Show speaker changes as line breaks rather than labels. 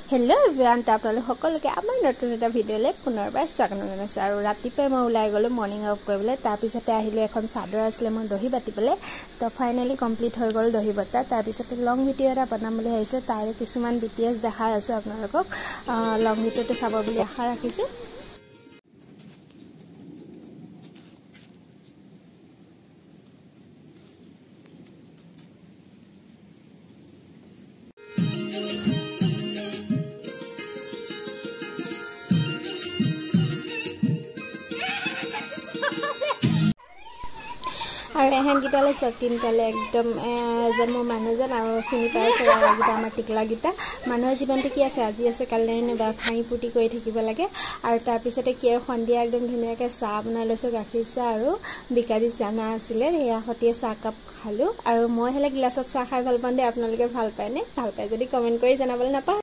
hello everyone आपलोग সকলোকে আমাৰ নতুন এটা ভিডিঅ'লে পুনৰবাৰ স্বাগতম জনাইছো আৰু ৰাতিপুৱা মই ওলাই গলো মৰ্নিং ৱাক কৰিবলৈ তাৰ পিছতে আহিলো এখন চাদৰ আছিল মই দহি বাটিবলে তো ফাইনালি কমপ্লিট হৈ গল দহি বটা তাৰ পিছতে লং ভিডিঅ' এটা বনাম বুলি ভাবিছো তাৰে কিছুমান বিটিএছ দেখাই আছো আপোনালোকক লং ভিডিঅ'টো চাব বুলি আশা ৰাখিছো और एहन गीताले तीनटाले एकदम एजन मोर मानुजन और चिनी पाइছে गीता आमार टिकला गीता मानुर जीवनটো কি আছে আজি আছে কালি নাই বা ফাই পুটি কৰি থাকিব লাগে আৰু তাৰ পিছতে কি সন্ধিয়া একদম ধুনিয়াকে চাহ বনাই লৈছো গাখীৰ চাহ আৰু বিকাৰী জানা আছিলে হেয়া হটিয়ে চাহ কাপ খালো আৰু মই হেলে গ্লাছত চাহ খাই ভাল পাওঁ দে আপোনালোকে ভাল পায় নে ভাল পায় যদি কমেন্ট কৰি জনাবলৈ নাপাহৰিব